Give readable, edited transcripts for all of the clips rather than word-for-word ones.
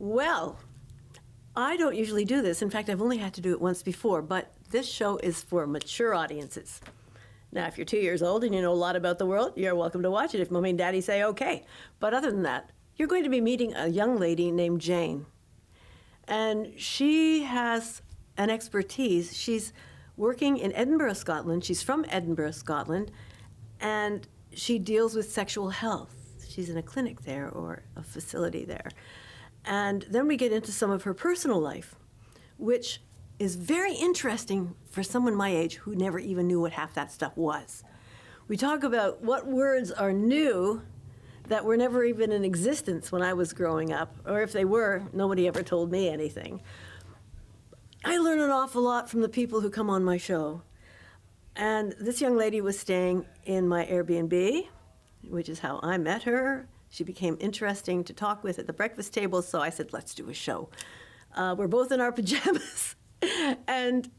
Well, I don't usually do this. In fact, I've only had to do it once before, but this show is for mature audiences. Now, if you're 2 years old and you know a lot about the world, you're welcome to watch it if Mommy and Daddy say okay. But other than that, you're going to be meeting a young lady named Jane. And she has an expertise. She's working in Edinburgh, Scotland. She's from Edinburgh, Scotland, and she deals with sexual health. She's in a clinic there or a facility there. And then we get into some of her personal life, which is very interesting for someone my age who never even knew what half that stuff was. We talk about what words are new that were never even in existence when I was growing up, or if they were, nobody ever told me anything. I learn an awful lot from the people who come on my show. And this young lady was staying in my Airbnb, which is how I met her. She became interesting to talk with at the breakfast table, so I said, let's do a show. We're both in our pajamas, and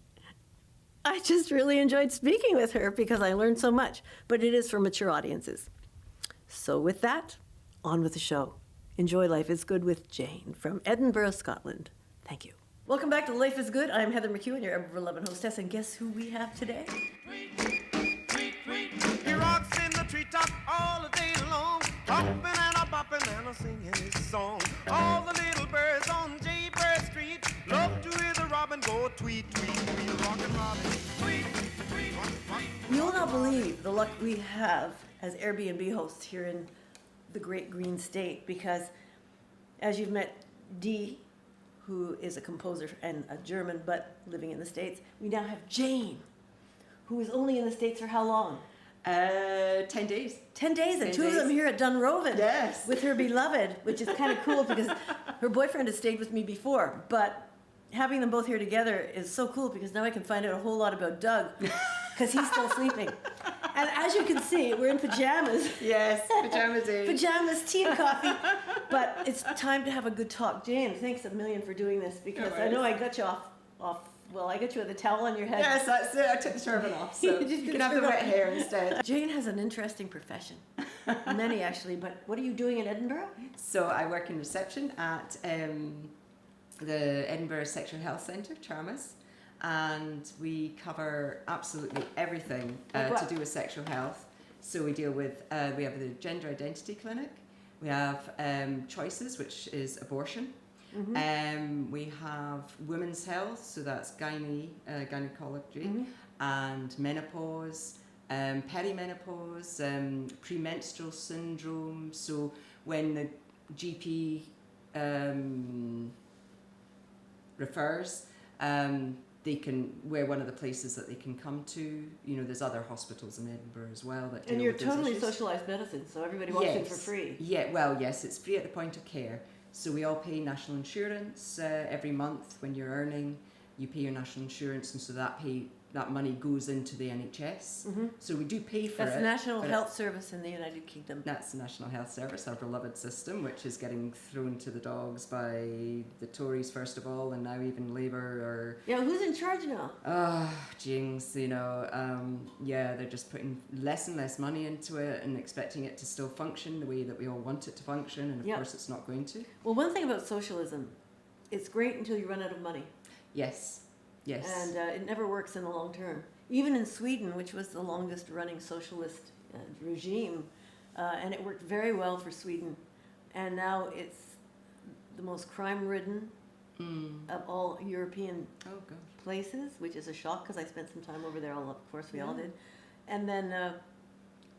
I just really enjoyed speaking with her because I learned so much, but it is for mature audiences. So with that, on with the show. Enjoy Life is Good with Jane from Edinburgh, Scotland. Thank you. Welcome back to Life is Good. I'm Heather McEwen, your ever-loving hostess, and guess who we have today? Tweet, tweet, tweet. He rocks in the treetop all the day long, hopping and a bopping and a singing his song. All the little birds on Jaybird Street love to hear the robin go tweet, tweet, tweet, rockin' robin, tweet, tweet, tweet. You'll not believe the luck we have as Airbnb hosts here in the great green state, because as you've met Dee, who is a composer and a German, but living in the States, we now have Jane, who is only in the States for how long? 10 days. 10 days, and 10 two of them days. here at Dunroven. Yes. With her beloved, which is kind of cool because her boyfriend has stayed with me before, but having them both here together is so cool because now I can find out a whole lot about Doug because he's still sleeping. And as you can see, we're in pajamas. Yes, pajama day. Pajamas, tea and coffee. But it's time to have a good talk. Jane, thanks a million for doing this because No I know worries. I got you well, I got you with a towel on your head. Yes, that's it. I took the turban off, so You just you took can have the the wet turban hair instead. Jane has an interesting profession. Many, actually. But what are you doing in Edinburgh? So I work in reception at the Edinburgh Sexual Health Centre, Charmas, and we cover absolutely everything to do with sexual health. So we deal with, we have the Gender Identity Clinic, we have Choices, which is abortion. Mm-hmm. We have women's health, so that's gynecology, and menopause, perimenopause, premenstrual syndrome. So when the GP refers, we're one of the places that they can come to. You know, there's other hospitals in Edinburgh as well that deal And you're with those totally issues. socialised medicine, so everybody walks in for free. Yeah, well, yes, it's free at the point of care. So we all pay national insurance every month. When you're earning, you pay your national insurance, and so that money goes into the NHS. So we do pay for That's it. the National but Health Service in the United Kingdom. That's the National Health Service, our beloved system, which is getting thrown to the dogs by the Tories first of all, and now even Labour. Yeah, who's in charge now? Jinx, you know, yeah, they're just putting less and less money into it and expecting it to still function the way that we all want it to function, and of course it's not going to. Well, one thing about socialism, it's great until you run out of money. Yes. Yes. And it never works in the long term. Even in Sweden, which was the longest running socialist regime, and it worked very well for Sweden. And now it's the most crime-ridden of all European places, which is a shock because I spent some time over there. Of course, we all did. And then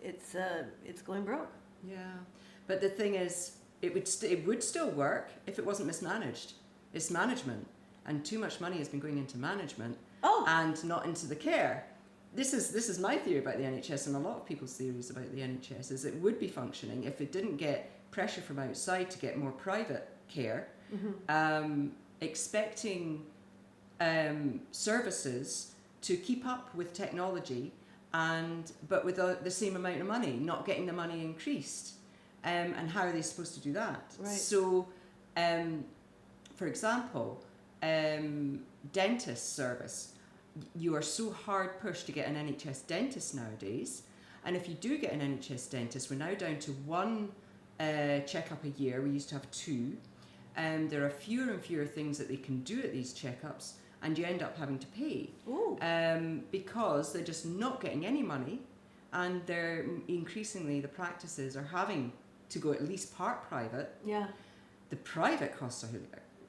it's going broke. Yeah, but the thing is, it would still work if it wasn't mismanaged. It's management. And too much money has been going into management and not into the care. This is my theory about the NHS, and a lot of people's theories about the NHS is it would be functioning if it didn't get pressure from outside to get more private care, expecting services to keep up with technology, but with the same amount of money, not getting the money increased. And how are they supposed to do that? Right. So, for example, dentist service. You are so hard pushed to get an NHS dentist nowadays, and if you do get an NHS dentist, we're now down to one checkup a year. We used to have two, There are fewer and fewer things that they can do at these checkups, and you end up having to pay because they're just not getting any money, and they're increasingly, the practices are having to go at least part private. Yeah. The private costs are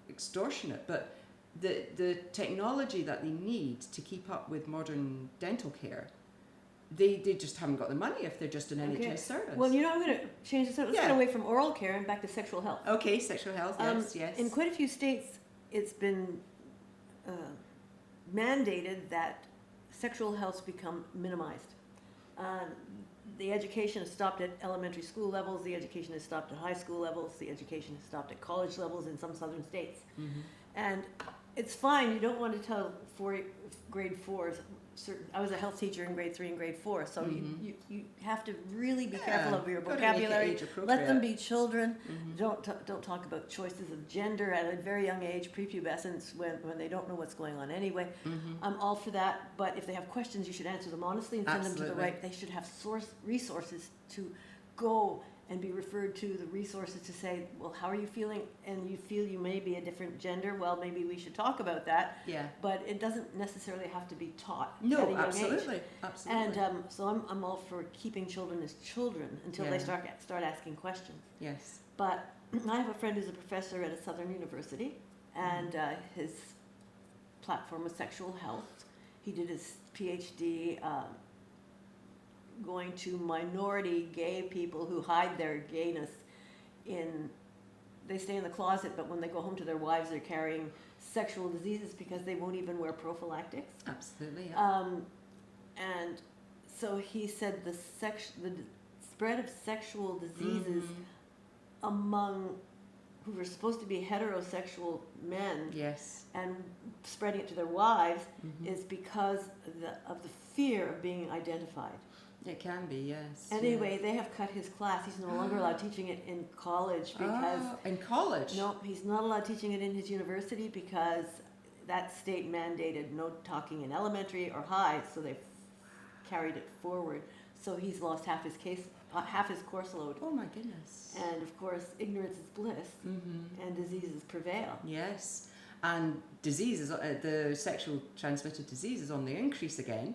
extortionate, but the technology that they need to keep up with modern dental care, they just haven't got the money if they're just an NHS service. Well, I'm going to change this. Let's get away from oral care and back to sexual health. Okay, sexual health, yes. In quite a few states, it's been mandated that sexual health become minimized. The education has stopped at elementary school levels, the education has stopped at high school levels, the education has stopped at college levels in some southern states. Mm-hmm. And it's fine, you don't want to tell grade 4s. I was a health teacher in grade 3 and grade 4, so you have to really be careful of your vocabulary. Let them be children. Mm-hmm. Don't talk about choices of gender at a very young age, prepubescence, when they don't know what's going on anyway. Mm-hmm. I'm all for that, but if they have questions, you should answer them honestly and send them to the right. They should have resources to go and be referred to, the resources to say, well, how are you feeling? And you feel you may be a different gender. Well, maybe we should talk about that. Yeah. But it doesn't necessarily have to be taught at a young age. Absolutely. And so I'm all for keeping children as children until they start asking questions. Yes. But I have a friend who's a professor at a southern university, and his platform was sexual health. He did his PhD going to minority gay people who hide their gayness they stay in the closet, but when they go home to their wives, they're carrying sexual diseases because they won't even wear prophylactics. Absolutely. Yeah. And so he said the spread of sexual diseases among who were supposed to be heterosexual men, and spreading it to their wives, is because of the fear of being identified. It can be, yes. Anyway, they have cut his class. He's no longer allowed teaching it in college because... in college? No, he's not allowed teaching it in his university because that state mandated no talking in elementary or high, so they've carried it forward. So he's lost half his course load. Oh my goodness. And of course, ignorance is bliss, and diseases prevail. Yes. And diseases, the sexual transmitted disease is on the increase again.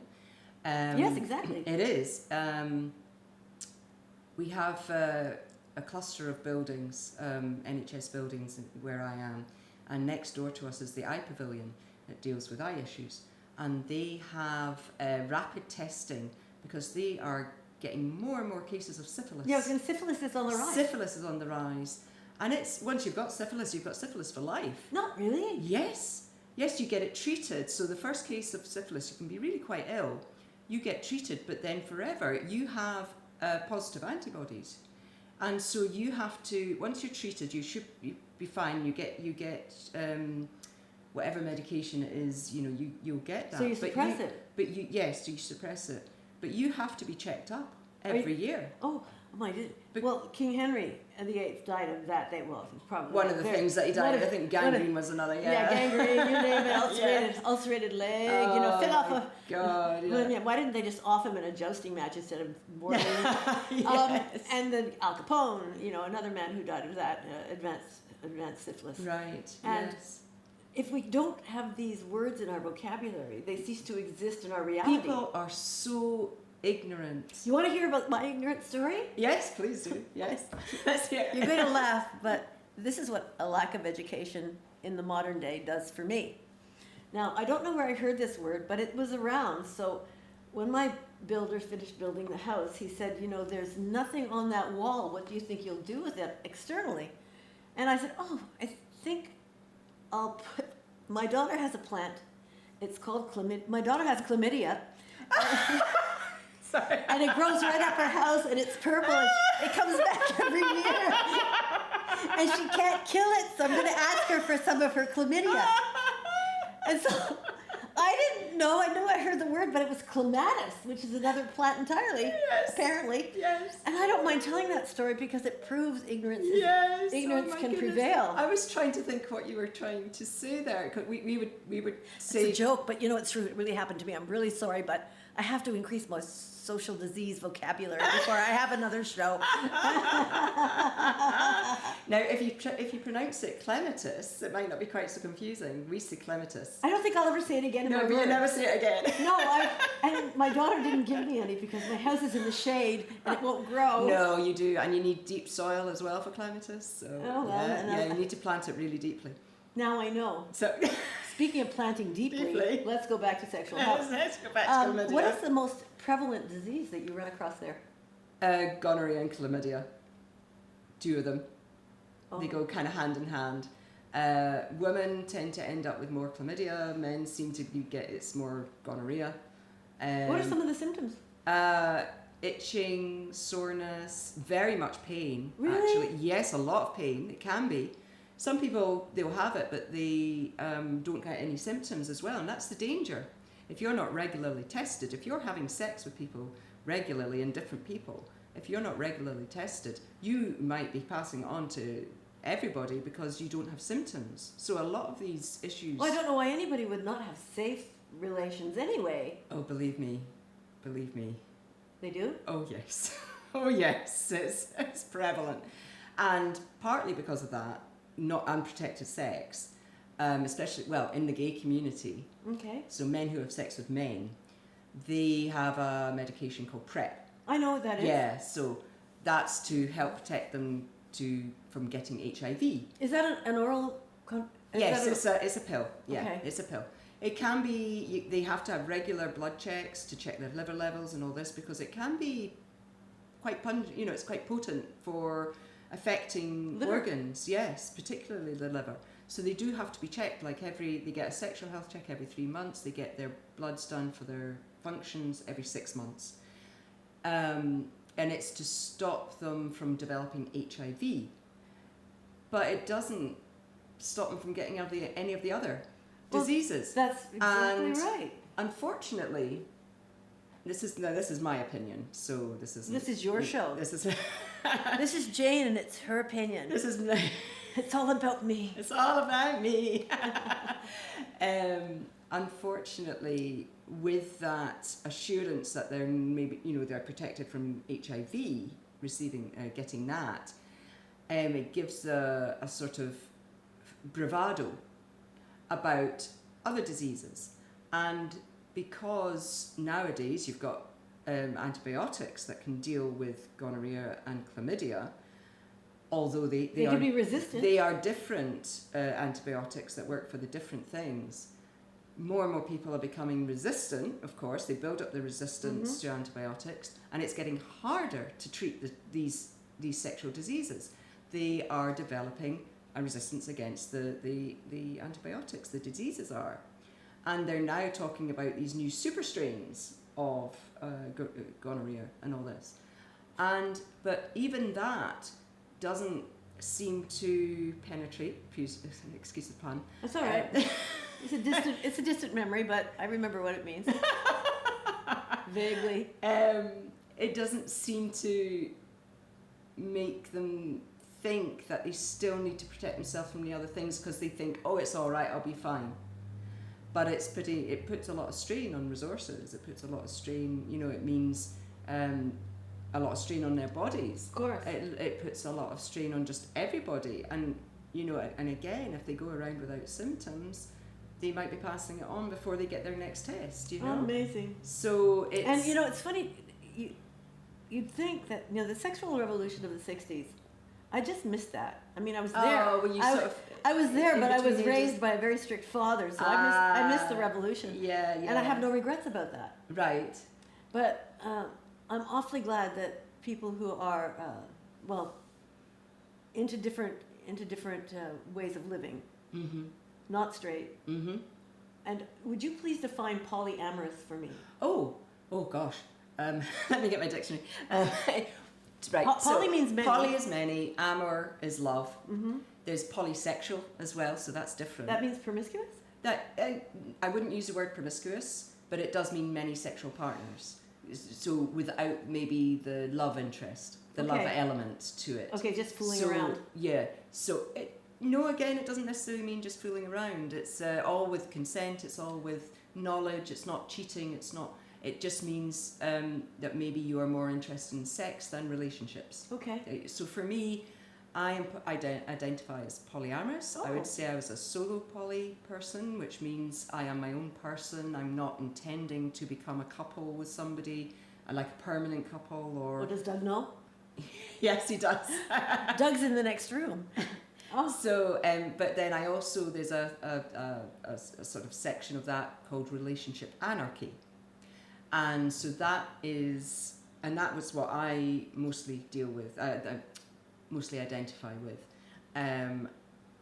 Yes, exactly. It is. We have a cluster of buildings, NHS buildings where I am, and next door to us is the eye pavilion that deals with eye issues. And they have rapid testing because they are getting more and more cases of syphilis. Yeah, and syphilis is on the rise. Syphilis is on the rise. And it's once you've got syphilis for life. Not really? Yes. Yes, you get it treated. So the first case of syphilis, you can be really quite ill. You get treated, but then forever you have positive antibodies, and so you have to. Once you're treated, you should be fine. You get whatever medication it is. You'll get that. So you suppress it. But you suppress it. But you have to be checked up every year. Oh my goodness. Well, King Henry VIII died of that. Probably one of the things that he died of. I think gangrene was another. Yeah, gangrene. You name it. Ulcerated leg. Fill off a. God. Why didn't they just off him in a jousting match instead of boarding him? And then Al Capone. Another man who died of that advanced syphilis. Right. And if we don't have these words in our vocabulary, they cease to exist in our reality. People are so ignorant. You want to hear about my ignorant story? Yes, please do. Yes. Let's hear it. You're going to laugh, but this is what a lack of education in the modern day does for me. Now, I don't know where I heard this word, but it was around. So when my builder finished building the house, he said, there's nothing on that wall. What do you think you'll do with it externally? And I said, I think I'll put... My daughter has a plant. It's called chlamydia. My daughter has chlamydia. Sorry. And it grows right up her house, and it's purple, and it comes back every year. And she can't kill it, so I'm going to ask her for some of her chlamydia. And so I didn't know. I knew I heard the word, but it was clematis, which is another plant entirely, apparently. Yes. And I don't mind telling that story because it proves ignorance can prevail. I was trying to think what you were trying to say there. We would say... It's a joke, but it's true. It really happened to me. I'm really sorry, but I have to increase my social disease vocabulary before I have another show. Now, if you pronounce it clematis, it might not be quite so confusing. We say clematis. I don't think I'll ever say it again in my No, you life. never say it again. No, and my daughter didn't give me any because my house is in the shade and it won't grow. No, you do, and you need deep soil as well for clematis. So Oh, well, yeah, you need to plant it really deeply. Now I know. So Speaking of planting deeply, let's go back to sexual health. let's go back to chlamydia. What is the most prevalent disease that you run across there? Gonorrhea and chlamydia. Two of them. Oh. They go kind of hand in hand. Women tend to end up with more chlamydia. Men seem to get it's more gonorrhea. What are some of the symptoms? Itching, soreness, very much pain. Really? Actually, yes, a lot of pain. It can be. Some people, they'll have it, but they don't get any symptoms as well, and that's the danger. If you're not regularly tested, if you're having sex with people regularly and different people, if you're not regularly tested, you might be passing it on to everybody because you don't have symptoms. So a lot of these issues... Well, I don't know why anybody would not have safe relations anyway. Oh, believe me. They do? Oh, yes. Oh, yes. It's prevalent. And partly because of that, not unprotected sex, especially, well, in the gay community. Okay. So men who have sex with men, they have a medication called PrEP. I know what that is. Yeah, so that's to help protect them from getting HIV. Is that an oral... Yes, it's a pill. Yeah, Okay. it's a pill. It can be, they have to have regular blood checks to check their liver levels and all this because it can be quite pungent, it's quite potent for affecting Liver. organs, yes, particularly the liver. So they do have to be checked, they get a sexual health check every 3 months, they get their bloods done for their functions every 6 months. And it's to stop them from developing HIV. But it doesn't stop them from getting any of the other diseases. That's exactly And right. Unfortunately, this is my opinion, so this is your show. This is This is Jane and it's her opinion. this is It's all about me. it's all about me. Unfortunately, with that assurance that they're maybe they're protected from HIV, getting that, it gives a sort of bravado about other diseases. And because nowadays you've got antibiotics that can deal with gonorrhea and chlamydia, although they can be resistant. They are different antibiotics that work for the different things. More and more people are becoming resistant, of course. They build up the resistance to antibiotics, and it's getting harder to treat these sexual diseases. They are developing a resistance against the antibiotics, the diseases are. And they're now talking about these new super strains of gonorrhea and all this. But even that doesn't seem to penetrate, excuse the pun. That's all right. It's a distant memory, but I remember what it means. Vaguely. It doesn't seem to make them think that they still need to protect themselves from the other things because they think, oh, it's all right, I'll be fine. But it puts a lot of strain on resources. It puts a lot of strain, it means a lot of strain on their bodies. Of course. It puts a lot of strain on just everybody. And, and again, if they go around without symptoms, they might be passing it on before they get their next test, Oh, amazing. So it's... And, it's funny, you'd think that, the sexual revolution of the 60s, I just missed that. I mean, I was there. Oh, well, I was there, but I was between raised ages. by a very strict father, so I missed the revolution. Yeah. And I have no regrets about that. Right. But I'm awfully glad that people who are, into different ways of living, not straight. And would you please define polyamorous for me? Oh gosh. Let me get my dictionary. Right. Poly means many. Poly is many. Amor is love. There's polysexual as well, so that's different. That means promiscuous? That I wouldn't use the word promiscuous, but it does mean many sexual partners. So without maybe the love interest, the love element to it. Okay, just fooling around. Yeah. So again, it doesn't necessarily mean just fooling around. It's all with consent. It's all with knowledge. It's not cheating. It's not. It just means that maybe you are more interested in sex than relationships. Okay. So for me, I identify as polyamorous. I would say I was a solo poly person, which means I am my own person. I'm not intending to become a couple with somebody, like a permanent couple or... Well, does Doug know? Yes, he does. Doug's in the next room. So, but then I also, there's a sort of section of that called relationship anarchy. And so that is, and that was what I mostly deal with, mostly identify with,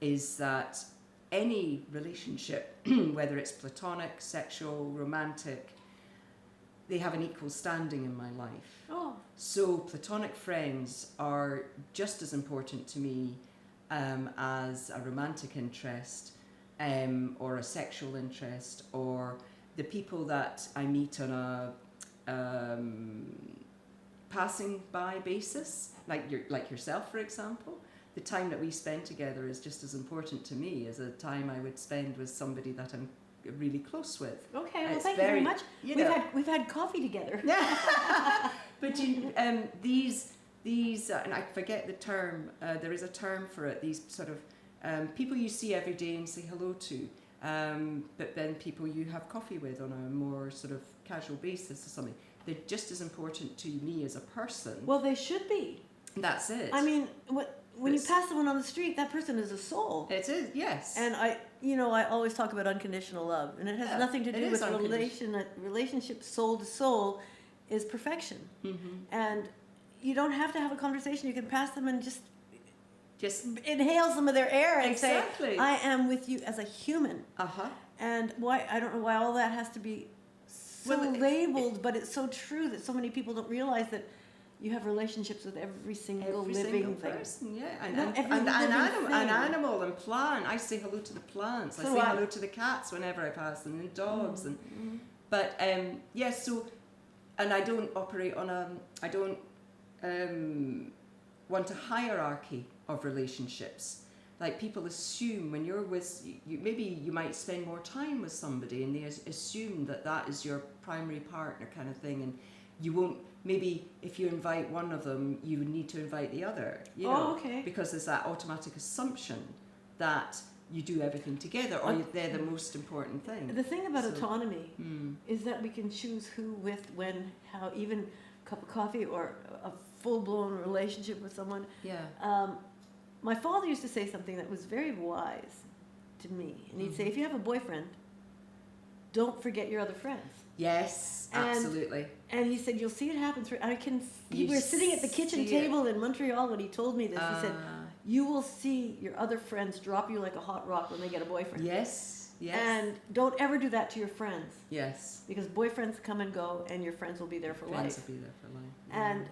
is that any relationship, whether it's platonic, sexual, romantic, they have an equal standing in my life. Oh. So platonic friends are just as important to me as a romantic interest or a sexual interest, or the people that I meet on a passing by basis, like yourself, for example. The time that we spend together is just as important to me as a time I would spend with somebody that I'm really close with. Okay, well, thank you very much. We've had coffee together. Yeah. But these and I forget the term. There is a term for it. These sort of people you see every day and say hello to, but then people you have coffee with on a more sort of casual basis or something. They're just as important to me as a person. Well, they should be. That's it. I mean, when you pass someone on the street, that person is a soul. It is, yes. And I always talk about unconditional love, and it has nothing to do with relationship. Soul to soul is perfection, and you don't have to have a conversation. You can pass them and just inhale some of their air and say, "I am with you as a human." And why I don't know why all that has to be so labeled, but it's so true that so many people don't realize that you have relationships with every single living person, thing. yeah, an animal and plant. I say hello to the plants. I say hello to the cats whenever I pass them, and the dogs, but yes. So, and I don't operate on I don't want a hierarchy of relationships. Like people assume when you're with, maybe you might spend more time with somebody, and they assume that is your primary partner kind of thing, and you won't. Maybe if you invite one of them, you need to invite the other. You know, okay. Because there's that automatic assumption that you do everything together, or they're the most important thing. The thing about autonomy is that we can choose who, with, when, how. Even a cup of coffee or a full-blown relationship with someone. Yeah. My father used to say something that was very wise to me, and he'd say, "If you have a boyfriend, don't forget your other friends." Yes, absolutely. And he said, "You'll see it happen through." We were sitting at the kitchen table in Montreal when he told me this. He said, "You will see your other friends drop you like a hot rock when they get a boyfriend." Yes, yes. And don't ever do that to your friends. Yes. Because boyfriends come and go, and your friends will be there for life. Friends will be there for life.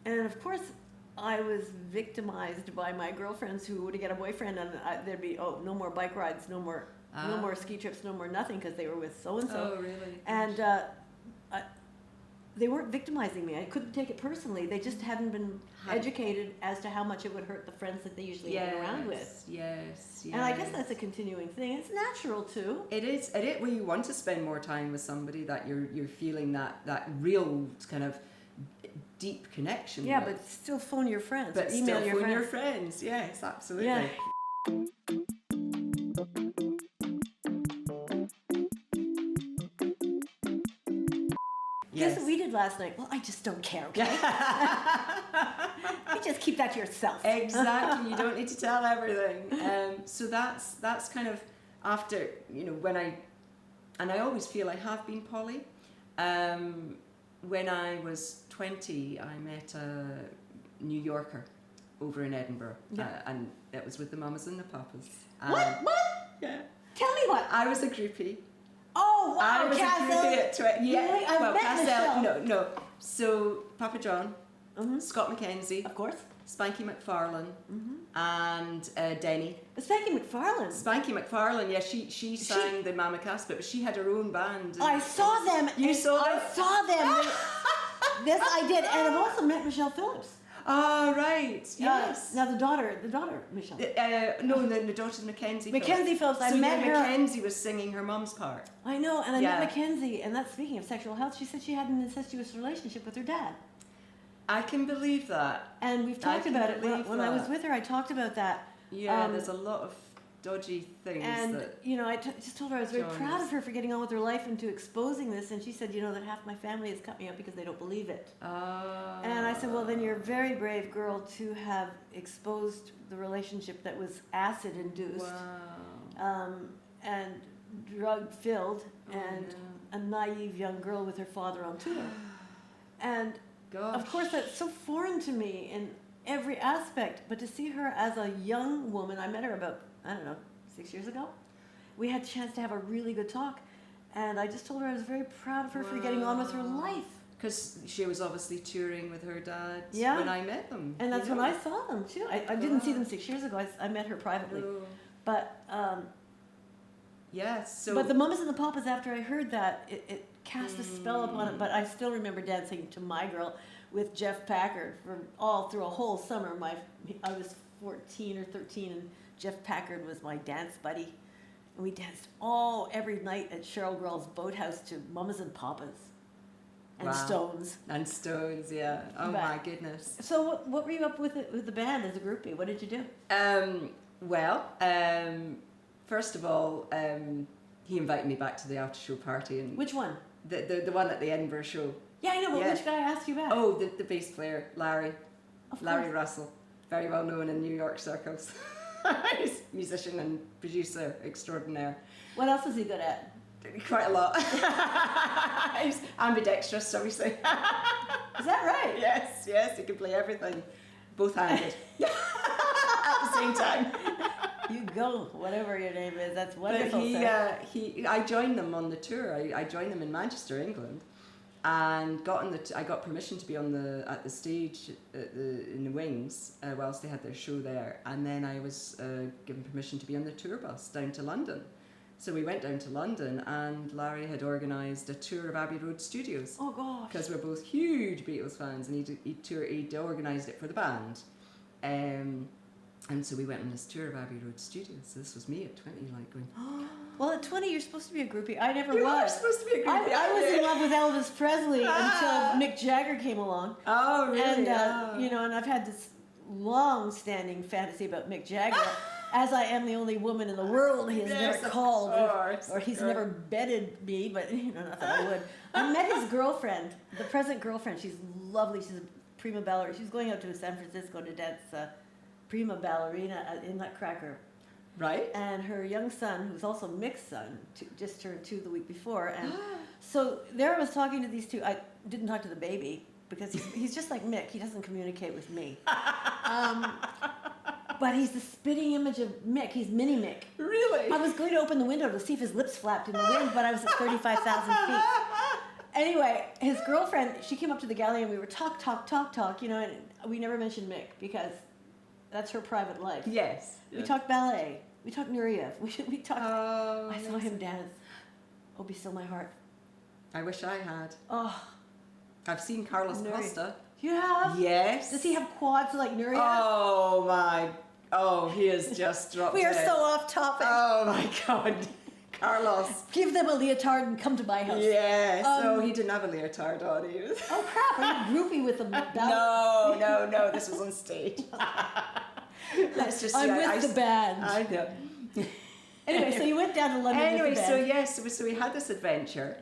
And of course, I was victimized by my girlfriends who would get a boyfriend, and there'd be no more bike rides, no more ski trips, no more nothing, because they were with so and so. Oh, really? And they weren't victimizing me. I couldn't take it personally. They just hadn't been educated as to how much it would hurt the friends that they usually hang around with. Yes. And I guess that's a continuing thing. It's natural too. It is. When you want to spend more time with somebody that you're feeling that real kind of deep connection. Yeah, with. but still phone your friends. But or email still phone your friends. Yes, absolutely. Yeah. Guess what we did last night? Well, I just don't care, okay? You just keep that to yourself. Exactly. You don't need to tell everything. So that's kind of after, when I always feel I have been poly. When I was 20, I met a New Yorker over in Edinburgh. Yeah. And it was with the mamas and the papas. What? Yeah. Tell me what. I was a groupie. Oh, wow, I was Cassel. a groupie at 20. Yeah, Really? I've met Michelle. No. So Papa John, Scott McKenzie, of course, Spanky McFarlane, and Denny. Spanky McFarlane. Spanky McFarlane, yeah, she sang the Mama Caspa, but she had her own band. I saw them. You saw them? I saw them. This I did, and I've also met Michelle Phillips. Oh, right. Yes. Now the daughter, Michelle. No, the daughter Mackenzie. Mackenzie Phillips. I So met her. Mackenzie was singing her mum's part. I know, and I Yeah. met Mackenzie, and that's speaking of sexual health. She said she had an incestuous relationship with her dad. I can believe that. And we've talked can about it. believe When I was that. with her, I talked about that. Yeah, there's a lot of dodgy things And, that. you know, just told her I was very Jonas. proud of her for getting on with her life and to exposing this. And she said, you know, that half my family has cut me up because they don't believe it. And I said, well, then you're a very brave girl to have exposed the relationship that was acid-induced Wow. and drug-filled and no. a naive young girl with her father on tour. And Gosh. of course, that's so foreign to me in every aspect. But to see her as a young woman, I met her about, I don't know, 6 years ago. We had a chance to have a really good talk. And I just told her I was very proud of her for getting on with her life. Because she was obviously touring with her dad Yeah. when I met them. And that's you when know. I saw them, too. I didn't see them 6 years ago. I met her privately. No. But Yes. So. but the Mamas and the Papas, after I heard that, it cast a spell upon it. But I still remember dancing to My Girl with Jeff Packard for all through a whole summer. I was 14 or 13, and Jeff Packard was my dance buddy. And we danced every night at Cheryl Grohl's Boathouse to Mamas and Papas and Wow. Stones. And Stones, yeah. Oh But- my goodness. So what were you up with the band as a groupie? What did you do? First of all, he invited me back to the after show party, and Which one? the one at the Edinburgh show. Yeah, I know, but Yeah. which guy asked you back? Oh, the bass player, Larry. Of Larry course. Russell, very well known in New York circles. He's a musician and producer extraordinaire. What else is he good at? Quite a lot. He's ambidextrous, shall we say. Is that right? Yes, he can play everything, both-handed, at the same time. You go, whatever your name is. That's But wonderful. sir. I joined them on the tour. I joined them in Manchester, England, and I got permission to be at the stage in the wings whilst they had their show there, and then I was given permission to be on the tour bus down to London. So we went down to London, and Larry had organised a tour of Abbey Road Studios. Oh gosh. Because we're both huge Beatles fans, and he'd organised it for the band. And so we went on this tour of Abbey Road Studios. So this was me at 20, like going, Well, at 20, you're supposed to be a groupie. I never You was. are supposed to be a groupie. I was in love with Elvis Presley until Mick Jagger came along. Oh, really? And, Oh. you know, and I've had this long-standing fantasy about Mick Jagger. As I am the only woman in the world he has Yes, never of called, course, or he's of course. never bedded me, but, you know, not that I would. I met his girlfriend, the present girlfriend. She's lovely. She's a prima ballerina. She's going out to San Francisco to dance prima ballerina in Nutcracker. Right? And her young son, who's also Mick's son, just turned 2 the week before. And so there I was talking to these two. I didn't talk to the baby because he's just like Mick. He doesn't communicate with me. But he's the spitting image of Mick. He's mini Mick. Really? I was going to open the window to see if his lips flapped in the wind, but I was at 35,000 feet. Anyway, his girlfriend, she came up to the gallery and we were talk, you know, and we never mentioned Mick because that's her private life. Yes. We talked ballet. We talked Nureyev. We talked. Oh, I saw him dance. Oh, be still my heart. I wish I had. Oh, I've seen Carlos Nureyev. Costa. you have? Yes. Does he have quads like Nureyev? Oh my! Oh, he has just dropped. We are dead. so off topic. Oh my God, Carlos. Give them a leotard and come to my house. Yes. Oh, he didn't have a leotard on. He was. Oh crap! Are you groupie with them? No. This was on stage. Let's just. I'm with the band. I know. Anyway, so you went down to London Anyway, with the so band. yes, so we had this adventure.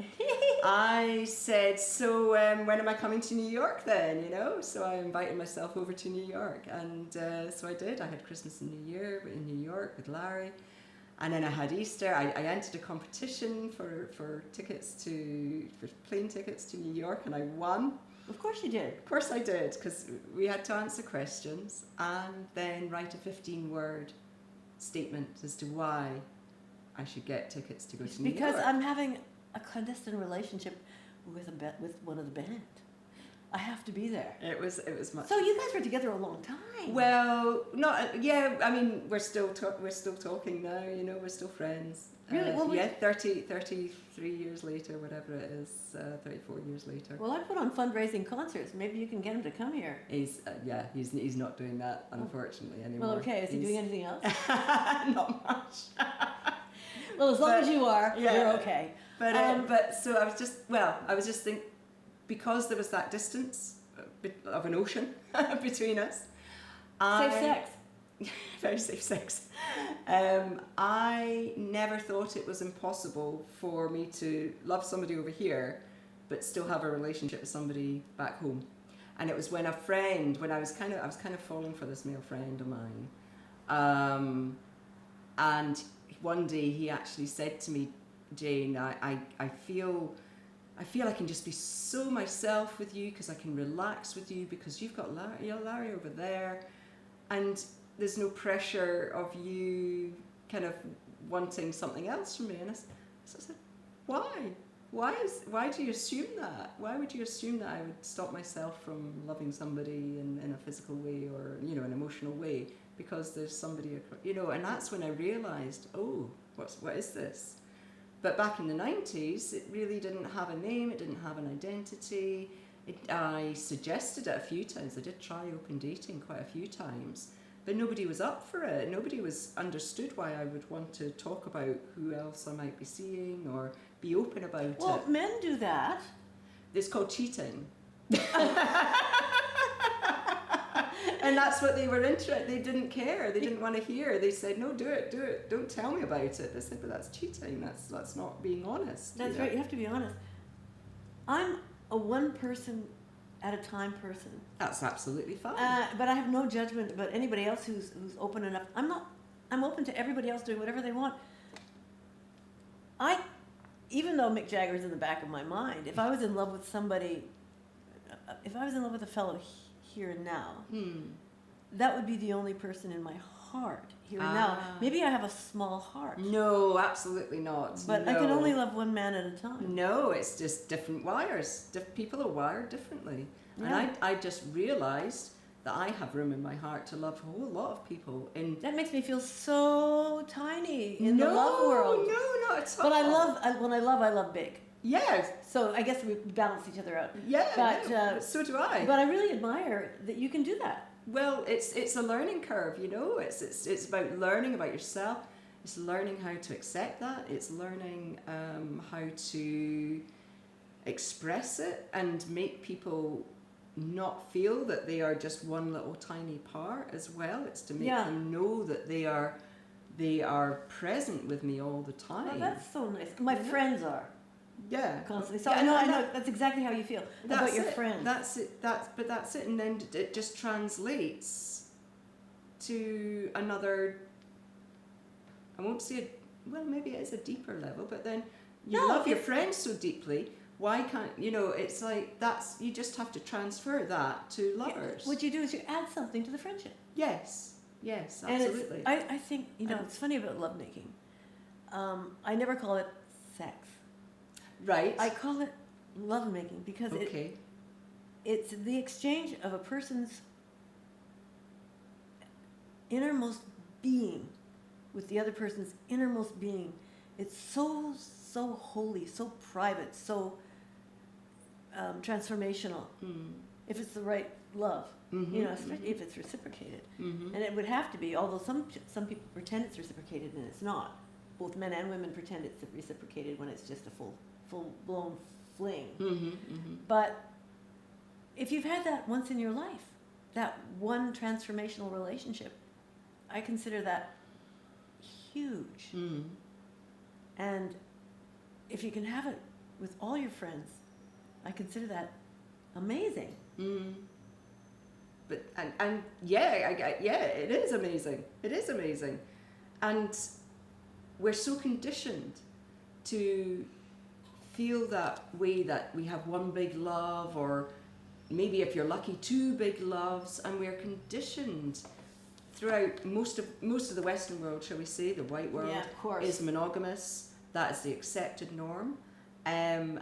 I said, so when am I coming to New York then? You know, so I invited myself over to New York, and so I did. I had Christmas and New Year in New York with Larry, and then I had Easter. I entered a competition for plane tickets to New York, and I won. Of course you did. Of course I did, because we had to answer questions and then write a 15-word statement as to why I should get tickets to go to New York. Because I'm having a clandestine relationship with one of the band. I have to be there. It was much. So you guys were together a long time. Well, not yeah. I mean, we're still talking now. You know, we're still friends. Really? Well, yeah, 33 years later, whatever it is, 34 years later. Well, I put on fundraising concerts. Maybe you can get him to come here. He's not doing that, unfortunately, anymore. Well, okay. Is he doing anything else? Not much. Well, as long as you are, yeah. you're okay. But so I was just thinking, because there was that distance of an ocean between us. Safe sex. Very safe sex. I never thought it was impossible for me to love somebody over here, but still have a relationship with somebody back home. And it was when I was kind of falling for this male friend of mine, and one day he actually said to me, Jane, I feel I can just be so myself with you because I can relax with you because you've got Larry over there, and there's no pressure of you kind of wanting something else from me. And I said, why? Why do you assume that? Why would you assume that I would stop myself from loving somebody in a physical way or, you know, an emotional way because there's somebody, you know? And that's when I realized, oh, what is this? But back in the 90s, it really didn't have a name. It didn't have an identity. I suggested it a few times. I did try open dating quite a few times. But nobody was up for it. Nobody understood why I would want to talk about who else I might be seeing or be open about it. Well, men do that. It's called cheating. And that's what they were interested. They didn't care. They didn't want to hear. They said, "No, do it. Don't tell me about it." They said, "But that's cheating. That's not being honest." That's right. You have to be honest. I'm a one person at a time person. That's absolutely fine. But I have no judgment about anybody else who's open enough. I'm open to everybody else doing whatever they want. Even though Mick Jagger's in the back of my mind, if I was in love with somebody, if I was in love with a fellow here and now, that would be the only person in my heart here and now. Maybe I have a small heart. No, absolutely not. But no. I can only love one man at a time. No, it's just different wires. People are wired differently. Yeah. And I just realised that I have room in my heart to love a whole lot of people. That makes me feel so tiny in the love world. No, not at all. But when I love big. Yes. So I guess we balance each other out. Yeah, but so do I. But I really admire that you can do that. Well, it's a learning curve, you know. It's about learning about yourself. It's learning how to accept that. It's learning how to express it and make people not feel that they are just one little tiny part as well. It's to make them know that they are present with me all the time. Oh, that's so nice. My friends are. Yeah. Constantly. So I know that's exactly how you feel about your friends. That's it. That's it. And then it just translates to another. I won't say maybe it is a deeper level, but then you love your friends so deeply. Why can't it's like you just have to transfer that to lovers. What you do is you add something to the friendship. Yes, absolutely. And I think it's funny about lovemaking. I never call it sex. Right. I call it lovemaking because it's the exchange of a person's innermost being with the other person's innermost being. It's so holy, so private, so transformational. If it's the right love, especially if it's reciprocated, and it would have to be. Although some people pretend it's reciprocated and it's not. Both men and women pretend it's reciprocated when it's just a full-blown fling. But if you've had that once in your life, that one transformational relationship, I consider that huge. And if you can have it with all your friends, I consider that amazing. But and it is amazing. It is amazing, and we're so conditioned to feel that way, that we have one big love, or maybe if you're lucky, two big loves, and we're conditioned throughout most of the Western world, shall we say, the white world, of course, is monogamous. That is the accepted norm, and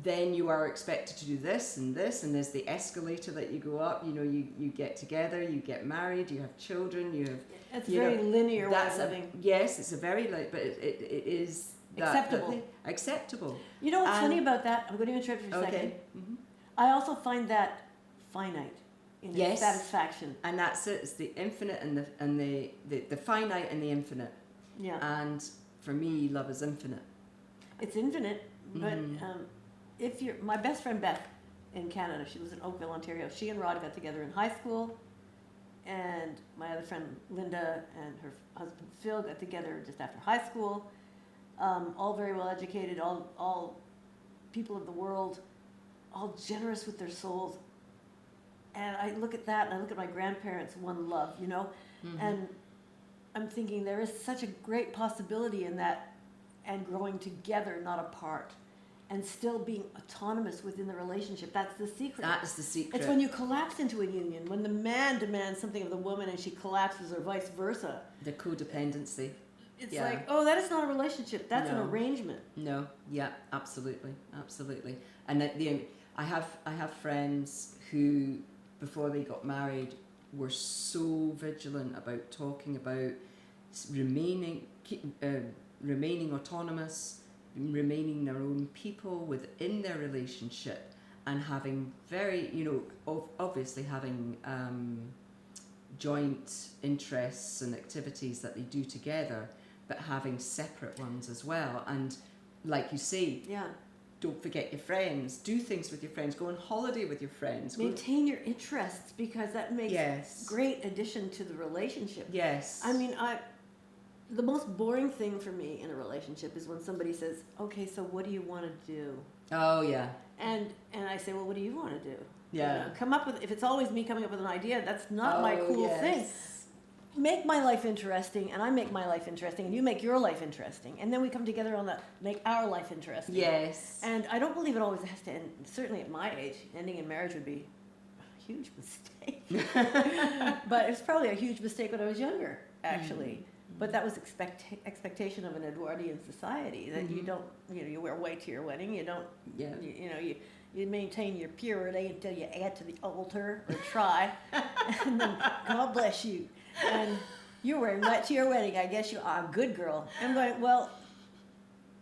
then you are expected to do this, and there's the escalator that you go up. You know, you get together, you get married, you have children, you have. It's a very linear way of living. Yes, it's a very but it is acceptable. Acceptable. You know what's funny about that? I'm going to interrupt you for a second. Mm-hmm. I also find that finite in its satisfaction. And that's it. It's the infinite and the finite and the infinite. Yeah. And for me, love is infinite. It's infinite, but if you're my best friend Beth in Canada, she lives in Oakville, Ontario. She and Rod got together in high school, and my other friend Linda and her husband Phil got together just after high school. All very well educated, all people of the world, all generous with their souls. And I look at that, and I look at my grandparents, one love, you know, and I'm thinking there is such a great possibility in that, and growing together, not apart, and still being autonomous within the relationship. That's the secret. That is the secret. It's when you collapse into a union, when the man demands something of the woman and she collapses, or vice versa. The codependency. It's like, oh, that is not a relationship. That's an No. arrangement. No, yeah, absolutely. And I have friends who, before they got married, were so vigilant about talking about remaining autonomous, remaining their own people within their relationship, and having very, obviously having joint interests and activities that they do together, but having separate ones as well. And like you say, don't forget your friends. Do things with your friends. Go on holiday with your friends. Maintain your interests, because that makes great addition to the relationship. Yes. I mean, the most boring thing for me in a relationship is when somebody says, "Okay, so what do you want to do?" Oh yeah. And I say, "Well, what do you want to do?" Yeah. You know, come up with. If it's always me coming up with an idea, that's not my cool thing. Make my life interesting, and I make my life interesting, and you make your life interesting, and then we come together on that, make our life interesting. Yes. And I don't believe it always has to end. Certainly at my age, ending in marriage would be a huge mistake. But it's probably a huge mistake when I was younger, actually. But that was expectation of an Edwardian society, that you don't, you wear white to your wedding. You don't, you maintain your purity until you add to the altar or try, and then God bless you. And you're wearing white to your wedding. I guess you are a good girl. I'm going, well,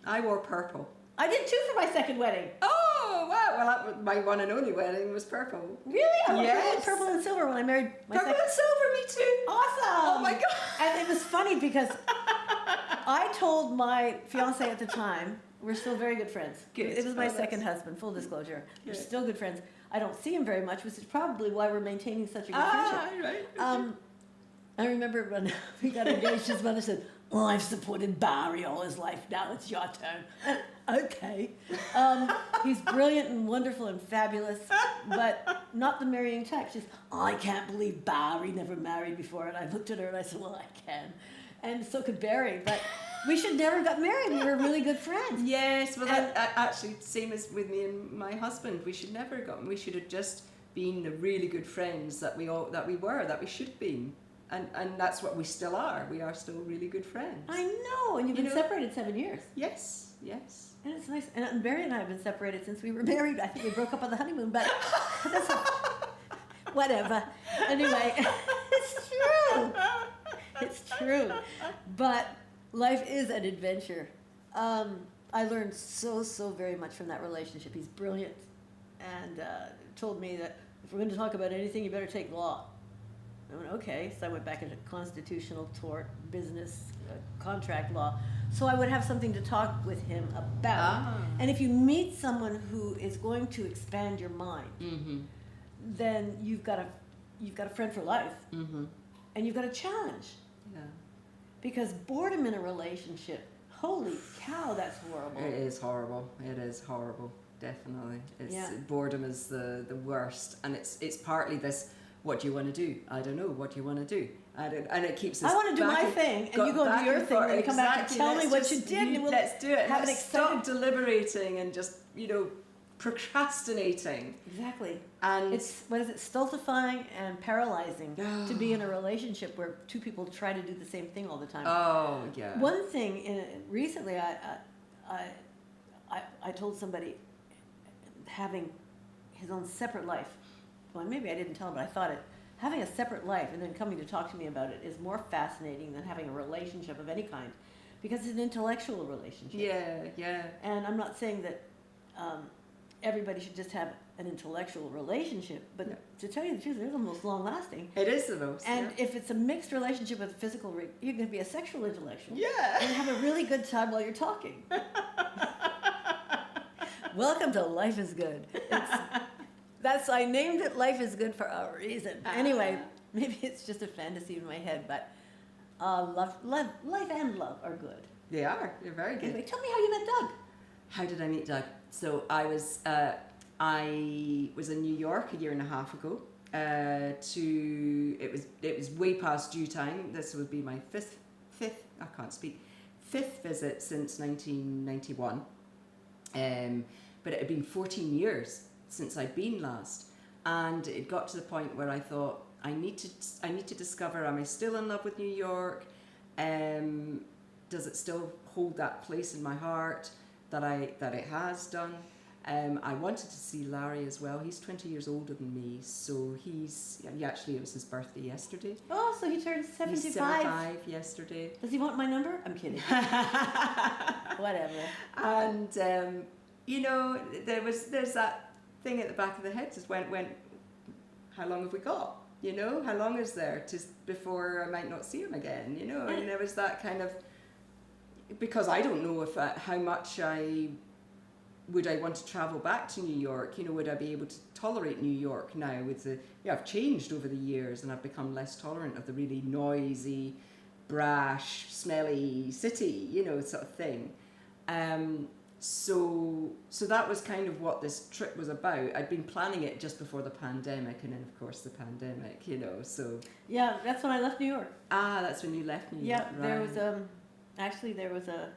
I wore purple. I did too for my second wedding. Oh, wow. Well, my one and only wedding was purple. Really? I wore Yes. purple and silver when I married my Purple and silver, me too. Awesome. Oh my God. And it was funny because I told my fiance at the time, we're still very good friends. Good. It was my Oh, second husband, full disclosure. We're Good. still good friends. I don't see him very much, which is probably why we're maintaining such a good friendship. Right. I remember when we got engaged, his mother said, "Well, I've supported Barry all his life. Now it's your turn." Okay. He's brilliant and wonderful and fabulous, but not the marrying type. She's, "I can't believe Barry never married before." And I looked at her and I said, "Well, I can." And so could Barry, but we should never got married. We were really good friends. Yes, well, that actually, same as with me and my husband. We should never have gotten. We should have just been the really good friends that we should have been. And that's what we still are. We are still really good friends. I know, and you've been separated 7 years. Yes. And it's nice. And Barry and I have been separated since we were married. I think we broke up on the honeymoon, but that's whatever. Anyway, it's true. It's true. But life is an adventure. I learned so very much from that relationship. He's brilliant, and told me that if we're going to talk about anything, you better take law. I went, okay. So I went back into constitutional, tort, business, contract law. So I would have something to talk with him about. And if you meet someone who is going to expand your mind, then you've got a friend for life, and you've got a challenge. Yeah. Because boredom in a relationship, holy cow, that's horrible. It is horrible. It is horrible. Definitely. Boredom is the worst, and it's partly this. What do you want to do? I don't know. What do you want to do? And it keeps us. I want to do my thing, and you go and do your thing, and you come back and tell me what you did, and we'll let's do it. have an Stop deliberating and just procrastinating. Exactly. And it's stultifying and paralyzing to be in a relationship where two people try to do the same thing all the time. Oh yeah. One thing recently, I told somebody, having his own separate life. Well, maybe I didn't tell him, but I thought it. Having a separate life and then coming to talk to me about it is more fascinating than having a relationship of any kind, because it's an intellectual relationship. Yeah. And I'm not saying that everybody should just have an intellectual relationship, but to tell you the truth, they're the most long-lasting. It is the most. And if it's a mixed relationship with physical, you can be a sexual intellectual. Yeah. And have a really good time while you're talking. Welcome to Life is Good. I named it Life is Good for a reason. Anyway, maybe it's just a fantasy in my head, but life and love are good. They are. They're very good. Anyway, tell me how you met Doug. How did I meet Doug? So I was in New York a year and a half ago. It was way past due time. This would be my fifth visit since 1991. But it had been 14 years since I'd been last, and it got to the point where I thought I need to discover, am I still in love with New York? Does it still hold that place in my heart that it has done? I wanted to see Larry as well. He's 20 years older than me, so it was his birthday yesterday. Oh, so he turned 75. He's 75 yesterday. Does he want my number? I'm kidding. Whatever. And there's that thing at the back of the head, just when how long have we got? How long is there before I might not see him again? And there was that kind of, because I don't know how much would I want to travel back to New York? Would I be able to tolerate New York now? I've changed over the years, and I've become less tolerant of the really noisy, brash, smelly city, sort of thing. So that was kind of what this trip was about. I'd been planning it just before the pandemic, and then of course the pandemic, so. Yeah, that's when I left New York. Ah, that's when you left New York. Yeah, there was there was a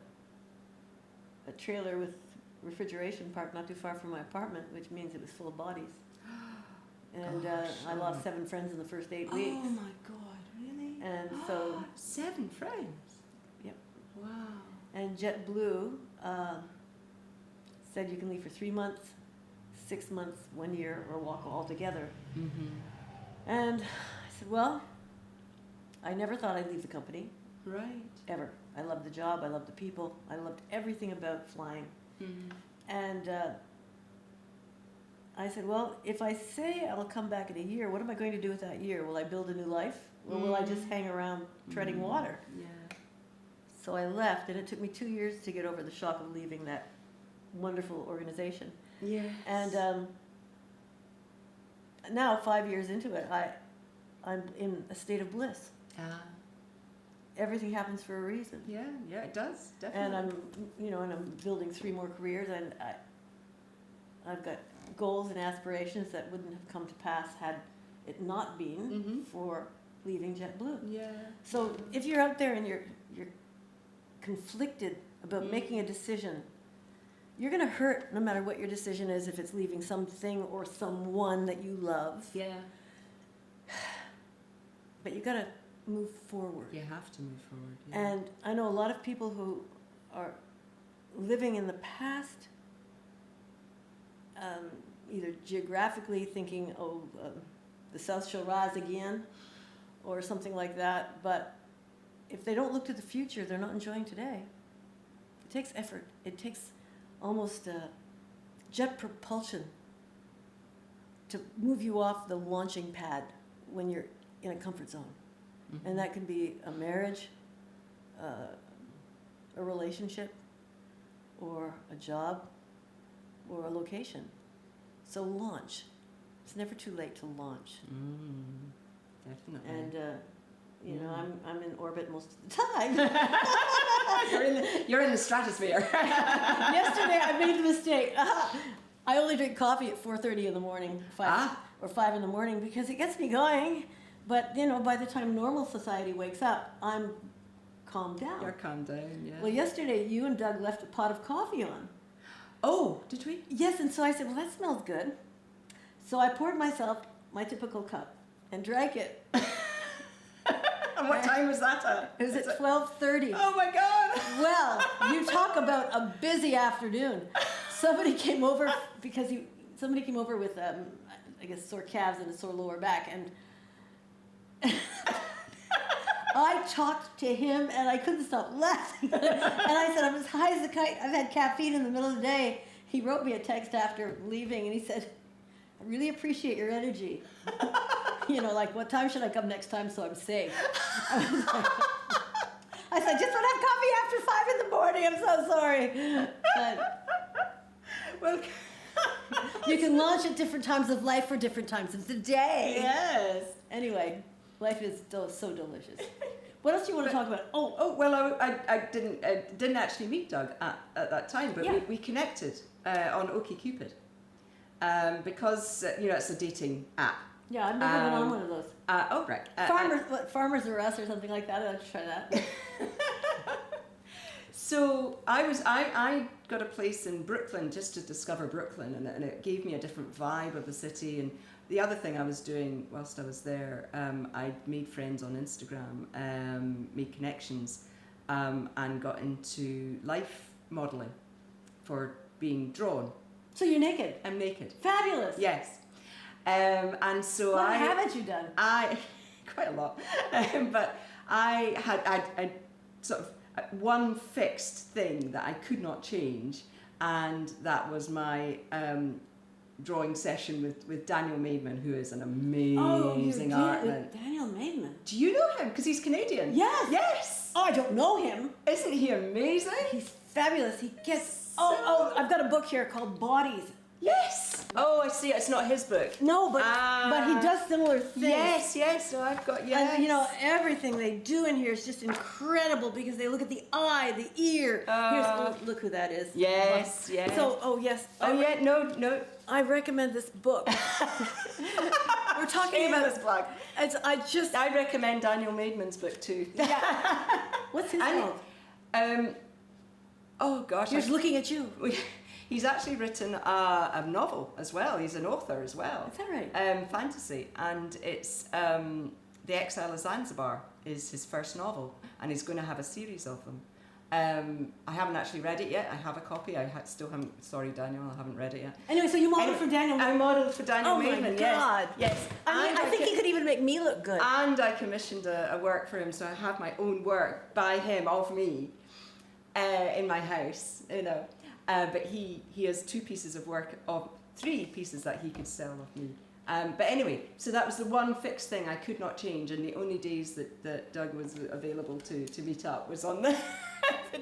trailer with refrigeration parked not too far from my apartment, which means it was full of bodies. And I lost 7 friends in the first 8 weeks. Oh my God, really? And so 7 friends. Yep. Wow. And JetBlue said you can leave for 3 months, 6 months, 1 year, or walk altogether. Mm-hmm. And I said, well, I never thought I'd leave the company. Right. Ever. I loved the job. I loved the people. I loved everything about flying. Mm-hmm. And I said, well, if I say I'll come back in a year, what am I going to do with that year? Will I build a new life? Or will I just hang around treading water? Yeah. So I left, and it took me 2 years to get over the shock of leaving that wonderful organization. Yes. And now, 5 years into it, I'm in a state of bliss. Everything happens for a reason. Yeah, it does, definitely. And I'm building 3 more careers, and I've got goals and aspirations that wouldn't have come to pass had it not been for leaving JetBlue. Yeah. So if you're out there and you're conflicted about making a decision, you're going to hurt no matter what your decision is, if it's leaving something or someone that you love. Yeah. But you got to move forward. You have to move forward. Yeah. And I know a lot of people who are living in the past, either geographically thinking, the South shall rise again, or something like that. But if they don't look to the future, they're not enjoying today. It takes effort. It takes almost jet propulsion to move you off the launching pad when you're in a comfort zone. And that can be a marriage, a relationship, or a job, or a location. So launch. It's never too late to launch. Definitely. And I'm in orbit most of the time. You're in the stratosphere. Yesterday I made the mistake. I only drink coffee at 4:30 in the morning, 5 in the morning, because it gets me going. But by the time normal society wakes up, I'm calmed down. You're calmed down, yeah. Well, yesterday you and Doug left a pot of coffee on. Oh, did we? Yes, and so I said, well, that smells good. So I poured myself my typical cup and drank it. And what time was that at? It was at 12:30. Oh my God! Well, you talk about a busy afternoon. Somebody came over because somebody came over with, I guess, sore calves and a sore lower back, and I talked to him, and I couldn't stop laughing. And I said, I'm as high as a kite. I've had caffeine in the middle of the day. He wrote me a text after leaving, and he said, I really appreciate your energy. You know, like, what time should I come next time so I'm safe? I said, just don't have coffee after 5 in the morning. I'm so sorry. But Well, you can launch at different times of life for different times of the day. yes. Anyway, life is so delicious. What else do you want to talk about? Well, I didn't actually meet Doug at that time, but Yeah. we connected on OkCupid because it's a dating app. Yeah, I've never been on one of those. Oh, right. Farmers Are Us or something like that. I'll try that. So I got a place in Brooklyn just to discover Brooklyn, and it gave me a different vibe of the city. And the other thing I was doing whilst I was there, I made friends on Instagram, made connections, and got into life modelling for being drawn. So you're naked. I'm naked. Fabulous. Yes. And so What haven't you done? Quite a lot, but I had sort of one fixed thing that I could not change, and that was my drawing session with Daniel Maidman, who is an amazing artist. With Daniel Maidman. Do you know him? Because he's Canadian. Yes. Yes. Oh, I don't know him. Isn't he amazing? He's fabulous. He gets. I've got a book here called Bodies. Yes. Oh, I see. It's not his book. No, but he does similar things. Yes. So I've got And everything they do in here is just incredible because they look at the eye, the ear. Look who that is. Yes. So, yes. No. I recommend this book. We're talking about this blog. I recommend Daniel Maidman's book too. Yeah. What's his called? Oh gosh. He's looking at you. He's actually written a novel as well. He's an author as well. Is that right? Fantasy, and it's The Exile of Zanzibar is his first novel, and he's going to have a series of them. I haven't actually read it yet. I have a copy. Still haven't. Sorry, Daniel, I haven't read it yet. Anyway, so you modeled for Daniel. I modeled for Daniel Maidman. Oh my God! Yes. I think he could even make me look good. And I commissioned a work for him, so I have my own work by him of me in my house. But he has 2 pieces of work, of 3 pieces that he could sell of me. But anyway, so that was the one fixed thing I could not change, and the only days that Doug was available to meet up was on the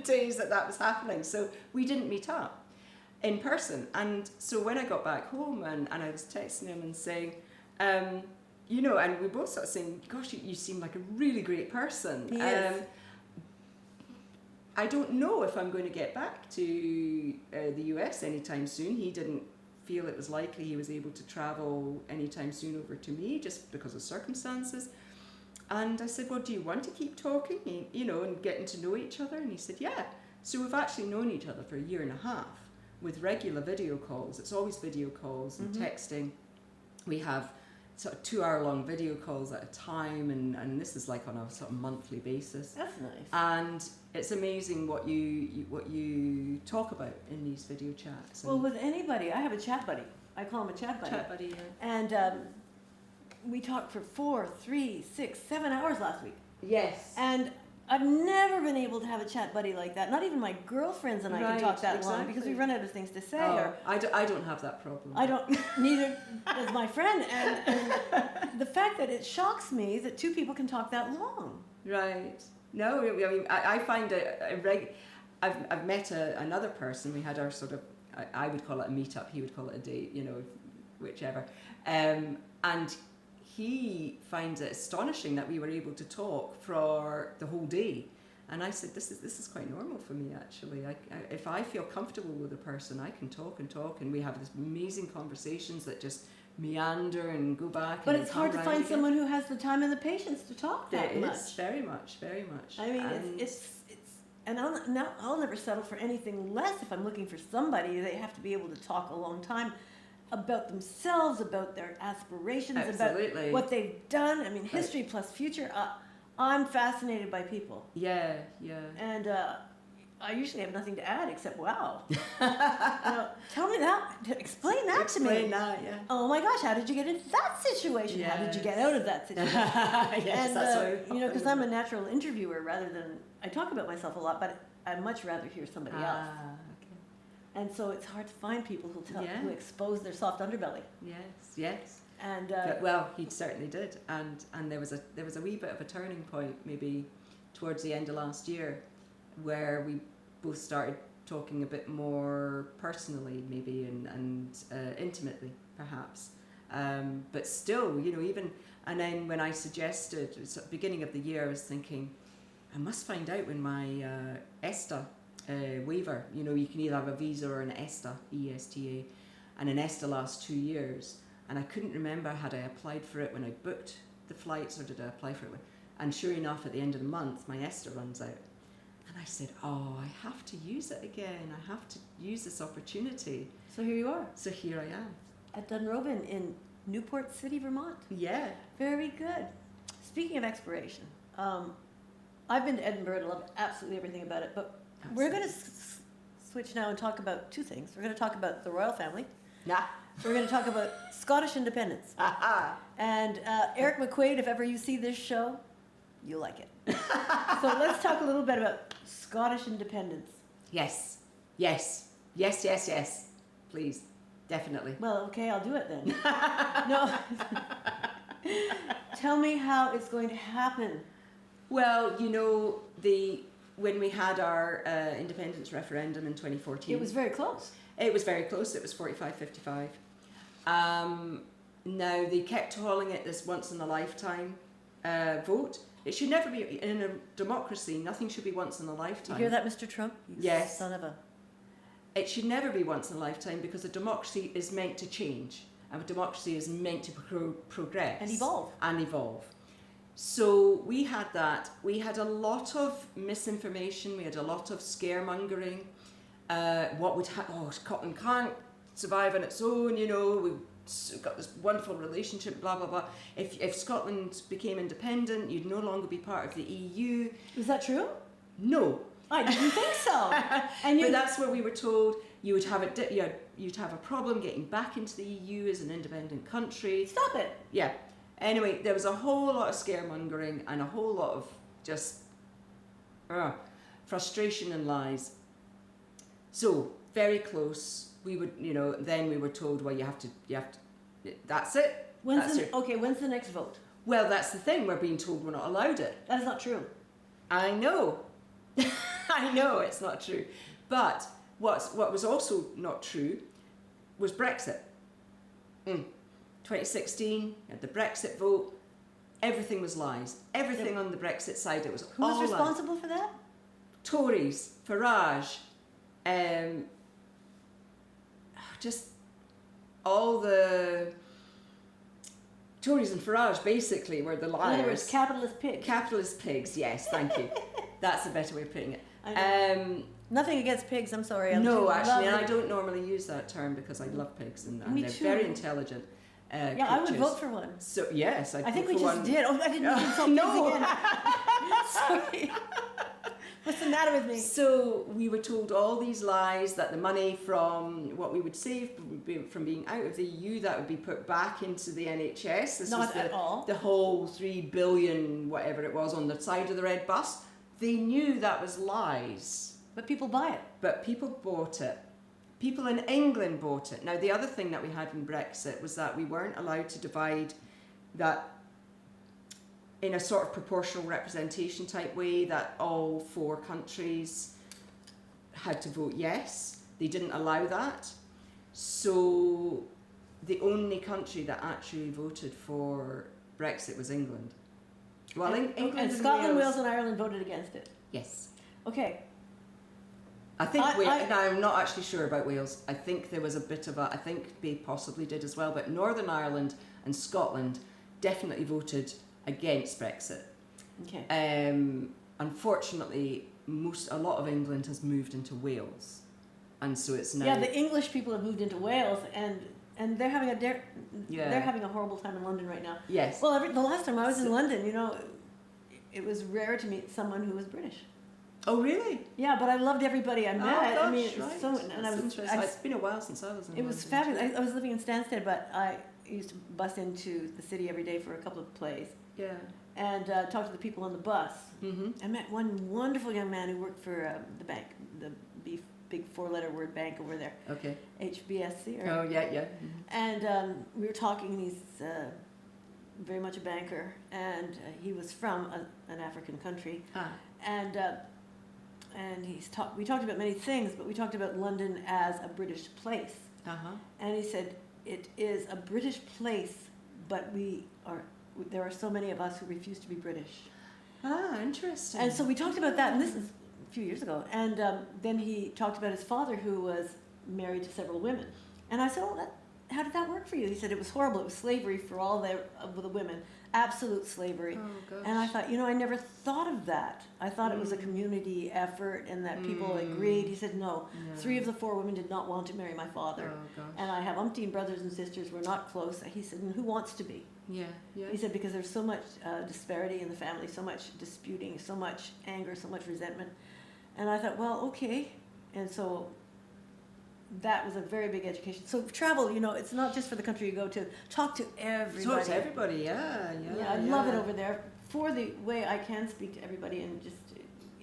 days that was happening. So we didn't meet up in person. And so when I got back home and I was texting him and saying, and we both sort of saying, gosh, you seem like a really great person. Yes. I don't know if I'm going to get back to the US anytime soon. He didn't feel it was likely he was able to travel anytime soon over to me just because of circumstances. And I said, well, do you want to keep talking, and getting to know each other? And he said, yeah. So we've actually known each other for a year and a half with regular video calls. It's always video calls and texting. We have sort of 2-hour-long video calls at a time, and this is like on a sort of monthly basis. That's nice. And it's amazing what you talk about in these video chats. Well, with anybody, I have a chat buddy. I call him a chat buddy. Chat buddy, yeah. And we talked for 4, 3, 6, 7 hours last week. Yes. And I've never been able to have a chat buddy like that. Not even my girlfriends and I can talk that long because we run out of things to say. I don't have that problem. I don't, neither does my friend. And the fact that it shocks me that 2 people can talk that long. Right. No, I mean, I find I've met another person. We had our sort of, I would call it a meetup, he would call it a date, whichever. And he finds it astonishing that we were able to talk for the whole day. And I said, this is quite normal for me, actually. If I feel comfortable with a person, I can talk, and we have these amazing conversations that just meander and go back. But it's hard to find someone who has the time and the patience to talk that much. It is, very much. I mean, and I'll never settle for anything less if I'm looking for somebody. They have to be able to talk a long time about themselves, about their aspirations, Absolutely. about what they've done. I mean, history plus future. I'm fascinated by people. Yeah. And I usually have nothing to add except wow. Tell me that. Explain that to me. Explain that, yeah. Oh my gosh, how did you get into that situation? How did you get out of that situation? Yes, and that's what because I'm a natural interviewer rather than I talk about myself a lot, but I'd much rather hear somebody else. Okay. And so it's hard to find people who Yeah. who expose their soft underbelly. Yes. And But, well, he certainly did, and there was a wee bit of a turning point maybe towards the end of last year, where we both started talking a bit more personally, maybe and intimately, perhaps. But still, even and then when I suggested it was at the beginning of the year, I was thinking, I must find out when my ESTA waiver. You can either have a visa or an ESTA, ESTA, and an ESTA lasts 2 years. And I couldn't remember, had I applied for it when I booked the flights or did I apply for it? And sure enough, at the end of the month, my ESTA runs out. And I said, I have to use it again. I have to use this opportunity. so here you are So here I am. at Dunrobin in Newport City, Vermont. Yeah. Very good. Speaking of expiration, I've been to Edinburgh and loved absolutely everything about it, but we're going to switch now and talk about two things. We're going to talk about the royal family. Nah. We're going to talk about Scottish independence. And Eric McQuaid, if ever you see this show, you'll like it. So let's talk a little bit about Scottish independence. Yes. Please. Definitely. Well, okay, I'll do it then. No. Tell me how it's going to happen. Well, when we had our independence referendum in 2014. It was very close. It was very close. It was 45-55. Now, they kept calling it this once-in-a-lifetime vote. It should never be, in a democracy, nothing should be once in a lifetime. You hear that, Mr. Trump? You Yes. son of a... It should never be once in a lifetime because a democracy is meant to change. And a democracy is meant to progress. And evolve. So we had that. We had a lot of misinformation. We had a lot of scaremongering. What would happen? Scotland can't survive on its own. We've got this wonderful relationship. Blah blah blah. If Scotland became independent, you'd no longer be part of the EU. Is that true? No. I didn't think so. But that's where we were told you would have you'd have a problem getting back into the EU as an independent country. Stop it. Yeah. Anyway, there was a whole lot of scaremongering and a whole lot of just frustration and lies. So very close. We would, then we were told, well, you have to. That's it. When's the next vote? Well, that's the thing. We're being told we're not allowed it. That is not true. I know. I know it's not true. But what was also not true was Brexit. 2016, you had the Brexit vote. Everything was lies. Everything on the Brexit side, it was Who all was lies. responsible for that? Tories, Farage, just all the Tories and Farage basically were the liars. In other words, capitalist pigs. Capitalist pigs, yes, thank you. That's a better way of putting it. Nothing against pigs, I'm sorry. No, actually, and I don't normally use that term because I love pigs and Me they're too. very intelligent. Yeah, I would creatures. vote for one. So yes, I think vote we for just one. did. Oh, I didn't even insult No. pigs again. Sorry. What's the matter with me? So we were told all these lies that the money from what we would save from being out of the EU, that would be put back into the NHS. This Not was at all. The whole 3 billion, whatever it was, on the side of the red bus. They knew that was lies. But people buy it. But people bought it. People in England bought it. Now, the other thing that we had in Brexit was that we weren't allowed to divide that in a sort of proportional representation type way, that all 4 countries had to vote yes. They didn't allow that. So the only country that actually voted for Brexit was England. Well, England and Scotland, Wales and Ireland voted against it. Yes. Okay. I think now I'm not actually sure about Wales. I think there was a bit of I think they possibly did as well, but Northern Ireland and Scotland definitely voted against Brexit. Okay. Unfortunately, a lot of England has moved into Wales, and so it's now. Yeah, the English people have moved into Wales, and they're having they're having a horrible time in London right now. Yes. Well, the last time I was in London, it was rare to meet someone who was British. Oh, really? Yeah, but I loved everybody I met. Gosh, I mean, it was right. so, and That's interesting. It's been a while since I was in it was London. fabulous. I was living in Stansted, but I used to bus into the city every day for a couple of plays Yeah. and talk to the people on the bus. Mm-hmm. I met one wonderful young man who worked for the bank, the big four-letter word bank over there, Okay. HBSC. Oh, yeah, yeah. Mm-hmm. And we were talking, and he's very much a banker, and he was from an African country. Ah. And we talked about many things, but we talked about London as a British place. Uh-huh. And he said, it is a British place, but there are so many of us who refuse to be British. Ah, interesting. And so we talked about that, and this is a few years ago. And then he talked about his father, who was married to several women. And I said, how did that work for you? He said, it was horrible. It was slavery for all the women. Absolute slavery. Oh, gosh. And I thought, I never thought of that. I thought it was a community effort and that people agreed. He said, no. 3 of the 4 women did not want to marry my father. Oh, gosh. And I have umpteen brothers and sisters. We're not close. He said, and who wants to be? Yeah, yeah. He said, because there's so much disparity in the family, so much disputing, so much anger, so much resentment. And I thought, well, okay. And so that was a very big education. So travel, it's not just for the country you go to. Talk to everybody. Talk to everybody, yeah. Yeah, I love it over there for the way I can speak to everybody and just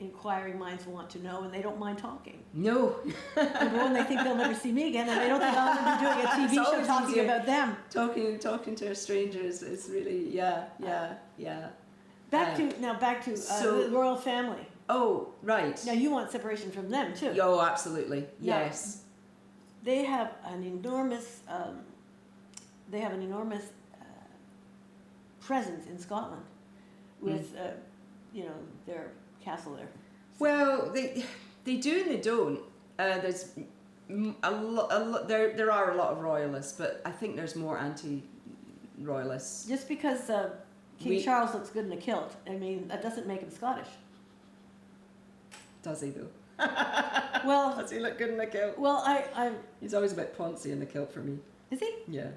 inquiring minds want to know, and they don't mind talking. No. Number one, they think they'll never see me again, and they don't think I'll ever be doing a TV It's show always talking easier. about them. Talking to a stranger is really, yeah. Back to so- the royal family. Oh, right. Now you want separation from them too. Oh, absolutely. Now, Yes. They have an enormous. Presence in Scotland, with their castle there. Well, they do and they don't. There's a lot. There are a lot of royalists, but I think there's more anti-royalists. Just because King Charles looks good in a kilt, I mean, that doesn't make him Scottish. Does he though? Well, Does he look good in a kilt? well, I He's always a bit poncy in the kilt for me. is he? Yeah.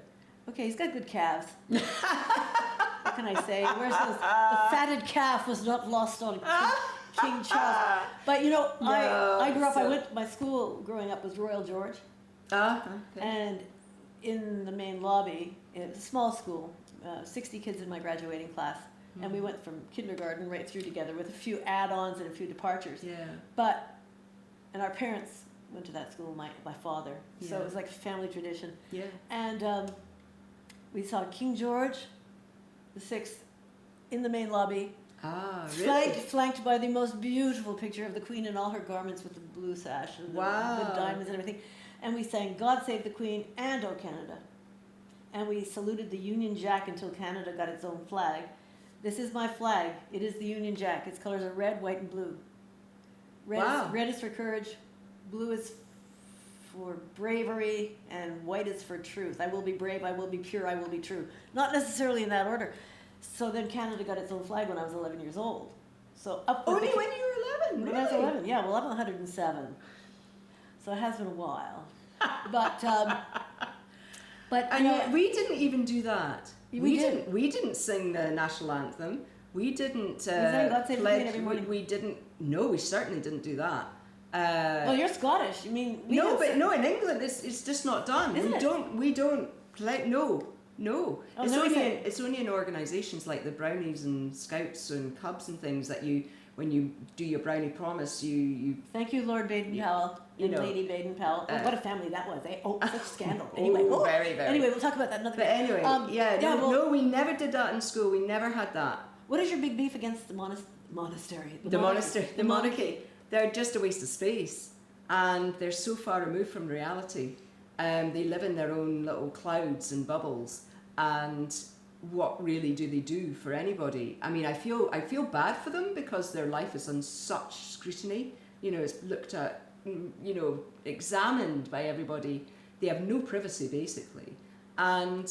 Okay, he's got good calves. What can I say? Where's the fatted calf was not lost on King Charles. But I grew up. My school growing up was Royal George, Okay. and in the main lobby, it was a small school, 60 kids in my graduating class, and we went from kindergarten right through together with a few add-ons and a few departures. Yeah. And our parents went to that school, my father, so Yeah. it was like a family tradition. Yeah. And we saw King George VI in the main lobby, Ah, really? flanked by the most beautiful picture of the Queen in all her garments with the blue sash and the diamonds and everything. And we sang God Save the Queen and O Canada. And we saluted the Union Jack until Canada got its own flag. This is my flag. It is the Union Jack. Its colors are red, white, and blue. Red is for courage, blue is for bravery, and white is for truth. I will be brave, I will be pure, I will be true. Not necessarily in that order. So then Canada got its own flag when I was 11 years old. So Only when you were 11, when I was 11, yeah. Well, I'm 107, so it has been a while. But we didn't even do that. We did. We didn't sing the national anthem. We didn't. sang God Save the Queen every morning. We didn't. No, we certainly didn't do that. well, you're Scottish. I mean, No, in England it's just not done. Isn't it? We don't play. No. Oh, It's only in organisations like the Brownies and Scouts and Cubs and things that when you do your Brownie promise, you Thank you, Lord Baden-Powell and Lady Baden-Powell. What a family that was, eh? Oh, such scandal. Anyway, very, very. Anyway, we'll talk about that another But day. anyway, no, we never did that in school. We never had that. What is your big beef against the monastery? The monarchy. They're just a waste of space, and they're so far removed from reality. They live in their own little clouds and bubbles, and what really do they do for anybody? I mean, I feel bad for them because their life is on such scrutiny. It's looked at, examined by everybody. They have no privacy basically, and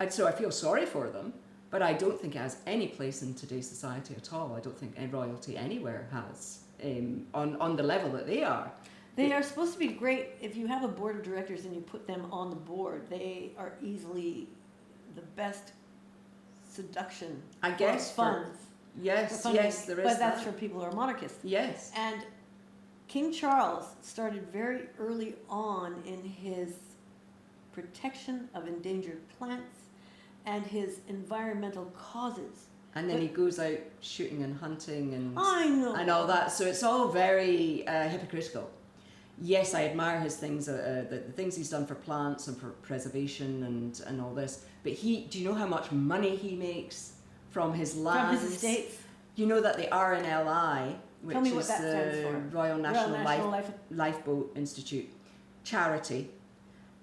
so I feel sorry for them. But I don't think it has any place in today's society at all. I don't think any royalty anywhere has on the level that they are. They are supposed to be great. If you have a board of directors and you put them on the board, they are easily the best seduction. I guess for funds. Yes, for funding. yes, there is. But that's that. for people who are monarchists. Yes. And King Charles started very early on in his protection of endangered plants and his environmental causes. And then he goes out shooting and hunting and I know. and all that. So it's all very hypocritical. Yes, I admire his things, the things he's done for plants and for preservation and all this. But do you know how much money he makes from his lands? From his estates. You know that the RNLI, which Tell me what is that stands the for. Royal National, National Lifeboat Institute charity,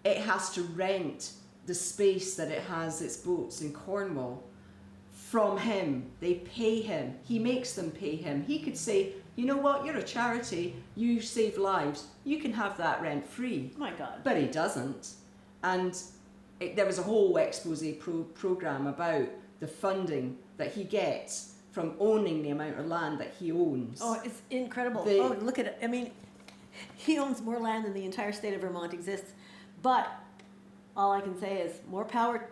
it has to rent the space that it has its boats in Cornwall from him. They pay him. He makes them pay him. He could say, you know what, you're a charity, you save lives, you can have that rent free. Oh my God. But he doesn't. And there was a whole expose program about the funding that he gets from owning the amount of land that he owns. Oh, it's incredible. Look at it. I mean, he owns more land than the entire state of Vermont exists. But all I can say is more power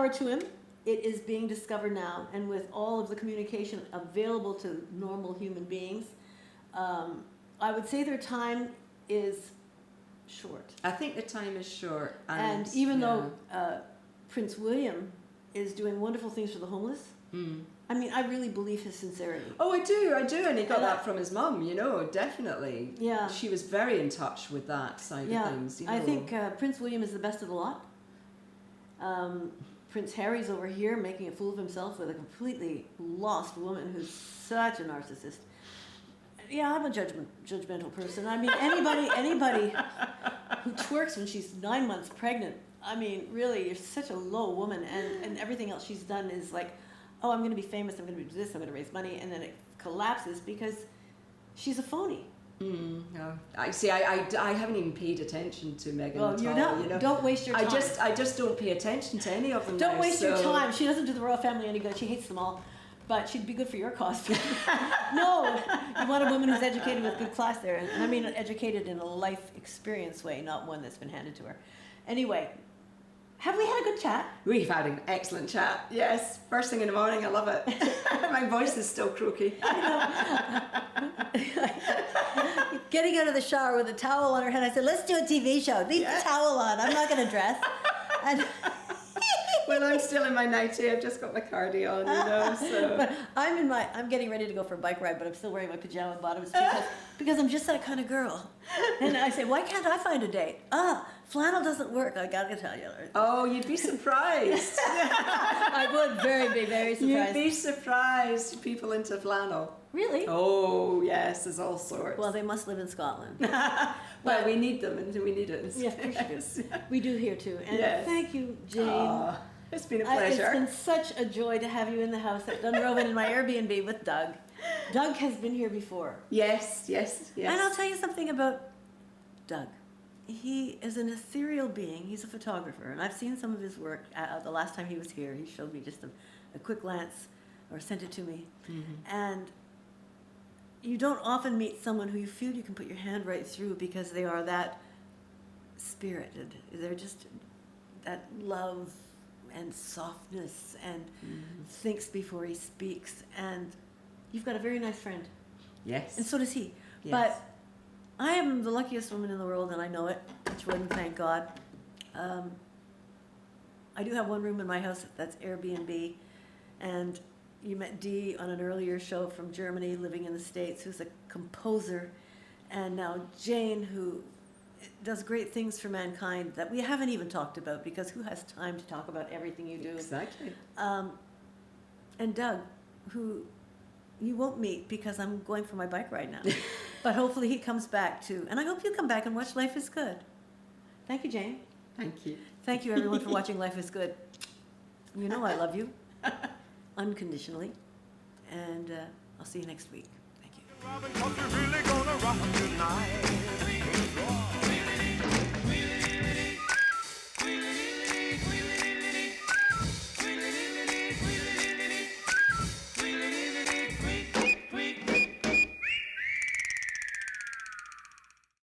to him. It is being discovered now, and with all of the communication available to normal human beings, I would say their time is short. I think the time is short. And even though Prince William is doing wonderful things for the homeless, I mean, I really believe his sincerity. Oh, I do, and he got that from his mum, you know, definitely. Yeah. She was very in touch with that side of things. You know. I think Prince William is the best of the lot. Prince Harry's over here making a fool of himself with a completely lost woman who's such a narcissist. Yeah, I'm a judgmental person. I mean, anybody who twerks when she's 9 months pregnant, I mean, really, you're such a low woman, and everything else she's done is like, oh, I'm going to be famous, I'm going to do this, I'm going to raise money, and then it collapses because she's a phony. No. I see. I haven't even paid attention to Meghan Well, at you're all. not. You know? Don't waste your time. I just don't pay attention to any of them. Don't now, waste your so- time. She doesn't do the royal family any good. She hates them all. But she'd be good for your cause. No, you want a woman who's educated with good class there. And I mean educated in a life experience way, not one that's been handed to her. Anyway, have we had a good chat? We've had an excellent chat. Yes, first thing in the morning. I love it. My voice is still croaky. Getting out of the shower with a towel on her head, I said, let's do a TV show. Leave the towel on. I'm not going to dress. And Well, I'm still in my nightie. I've just got my cardi on, you know. So. But I'm getting ready to go for a bike ride, but I'm still wearing my pajama bottoms because I'm just that kind of girl. And I say, why can't I find a date? Flannel doesn't work. I gotta tell you. Oh, you'd be surprised. I would be very surprised. You'd be surprised. People into flannel. Really? Oh yes, there's all sorts. Well, they must live in Scotland. Well, we need them, and we need it. Yeah, of course we do. We do here too. And Yes. thank you, Jane. Oh, it's been a It's pleasure. been such a joy to have you in the house at Dunroven in my Airbnb with Doug. Doug has been here before. Yes. And I'll tell you something about Doug. He is an ethereal being. He's a photographer, and I've seen some of his work. The last time he was here, he showed me just a quick glance, or sent it to me. Mm-hmm. And you don't often meet someone who you feel you can put your hand right through because they are that spirited. They're just that love and softness and thinks before he speaks. And you've got a very nice friend. Yes. And so does he. Yes. But I am the luckiest woman in the world, and I know it. Which wouldn't thank God. I do have one room in my house that's Airbnb, and you met Dee on an earlier show from Germany, living in the States, who's a composer, and now Jane, who does great things for mankind that we haven't even talked about, because who has time to talk about everything you do? Exactly. And Doug, who you won't meet because I'm going for my bike ride now. But hopefully he comes back too. And I hope you come back and watch Life is Good. Thank you, Jane. Thank you. Thank you, everyone, for watching Life is Good. You know I love you unconditionally. And I'll see you next week. Thank you. Robin, 'cause you're really gonna rock.